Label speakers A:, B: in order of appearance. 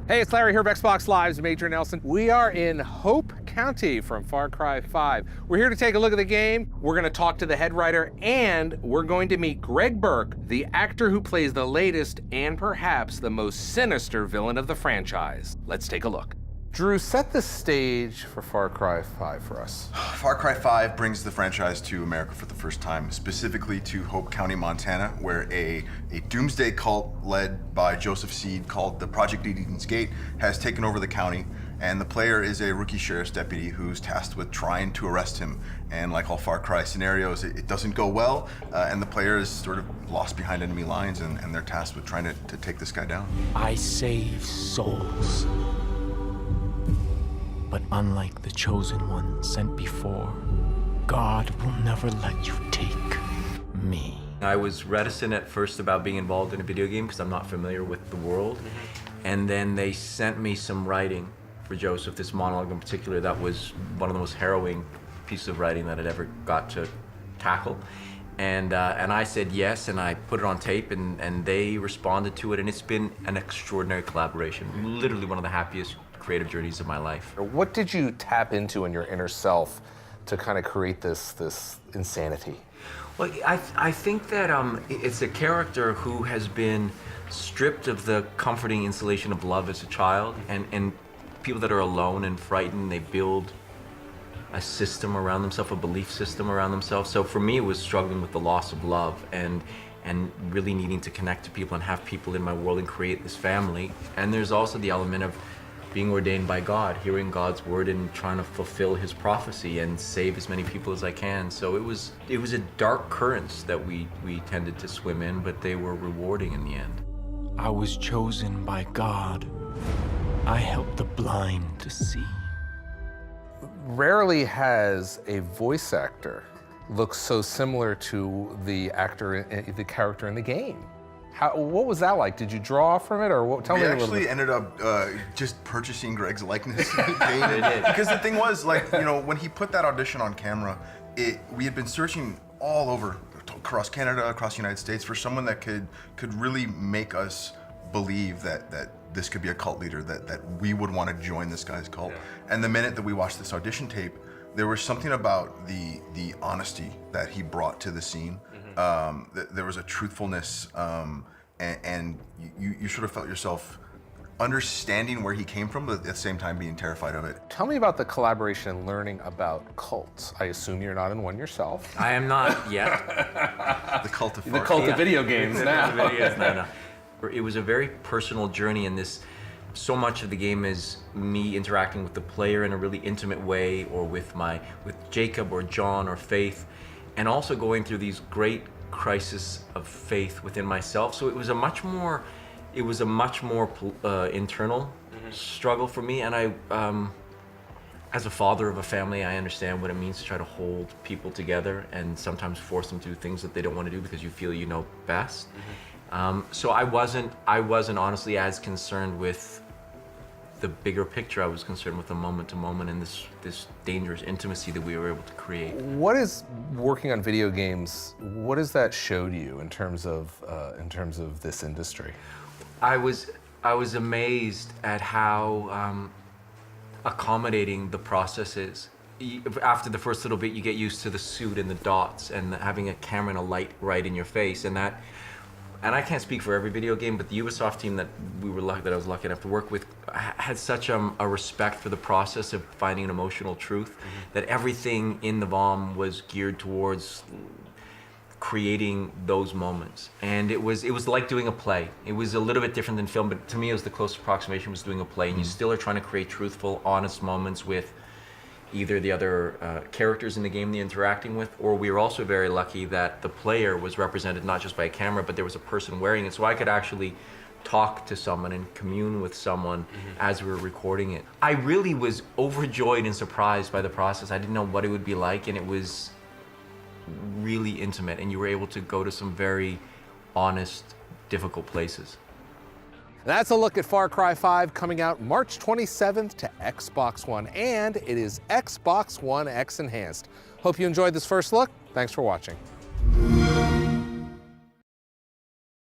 A: Hey, it's Larry here of Xbox Live's Major Nelson. We are in Hope County from Far Cry 5. We're here to take a look at the game. We're going to talk to the head writer, and we're going to meet Greg Burke, the actor who plays the latest and perhaps the most sinister villain of the franchise. Let's take a look. Drew, set the stage for Far Cry 5 for us.
B: Far Cry 5 brings the franchise to America for the first time, specifically to Hope County, Montana, where a doomsday cult led by Joseph Seed called the Project Eden's Gate has taken over the county, and the player is a rookie sheriff's deputy who's tasked with trying to arrest him. And like all Far Cry scenarios, it doesn't go well, and the player is sort of lost behind enemy lines, and they're tasked with trying to take this guy down.
C: I save souls. But unlike the chosen one sent before, God will never let you take me.
D: I was reticent at first about being involved in a video game because I'm not familiar with the world. And then they sent me some writing for Joseph, this monologue in particular, that was one of the most harrowing pieces of writing that I'd ever got to tackle. And I said yes, and I put it on tape, and they responded to it, and it's been an extraordinary collaboration. Literally one of the happiest creative journeys of my life.
A: What did you tap into in your inner self to kind of create this insanity?
D: Well, I think that it's a character who has been stripped of the comforting insulation of love as a child, and people that are alone and frightened, they build a system around themselves, a belief system around themselves. So for me, it was struggling with the loss of love and really needing to connect to people and have people in my world and create this family. And there's also the element of being ordained by God, hearing God's word and trying to fulfill his prophecy and save as many people as I can. So it was a dark currents that we tended to swim in, but they were rewarding in the end.
C: I was chosen by God. I help the blind to see.
A: Rarely has a voice actor look so similar to the character in the game. What was that like? Did you draw from it, or what? Tell me a little bit.
B: We actually ended up just purchasing Greg's likeness in the game. Because the thing was, like, you know, when he put that audition on camera, we had been searching all over, across Canada, across the United States, for someone that could really make us believe that this could be a cult leader, that we would want to join this guy's cult. Yeah. And the minute that we watched this audition tape, there was something about the honesty that he brought to the scene. There was a truthfulness, and you sort of felt yourself understanding where he came from, but at the same time being terrified of it.
A: Tell me about the collaboration and learning about cults. I assume you're not in one yourself.
D: I am not yet.
B: The cult of
A: video games now.
D: No. It was a very personal journey, and so much of the game is me interacting with the player in a really intimate way, or with Jacob or John or Faith, and also going through these great crises of faith within myself. So it was a much more internal struggle for me. And I, as a father of a family, I understand what it means to try to hold people together and sometimes force them to do things that they don't want to do because you feel you know best. So I wasn't honestly as concerned with the bigger picture. I was concerned with the moment to moment and this dangerous intimacy that we were able to create.
A: What is working on video games? What has that showed you in terms of this industry?
D: I was amazed at how accommodating the process is. After the first little bit, you get used to the suit and the dots and having a camera and a light right in your face, and I can't speak for every video game, but the Ubisoft team that I was lucky enough to work with had such a respect for the process of finding an emotional truth, that everything in the VOM was geared towards creating those moments. And it was like doing a play. It was a little bit different than film, but to me it was the closest approximation was doing a play. And you still are trying to create truthful, honest moments with either the other characters in the game they're interacting with, or we were also very lucky that the player was represented not just by a camera, but there was a person wearing it, so I could actually talk to someone and commune with someone as we were recording it. I really was overjoyed and surprised by the process. I didn't know what it would be like, and it was really intimate, and you were able to go to some very honest, difficult places.
A: That's a look at Far Cry 5, coming out March 27th to Xbox One, and it is Xbox One X Enhanced. Hope you enjoyed this first look. Thanks for watching.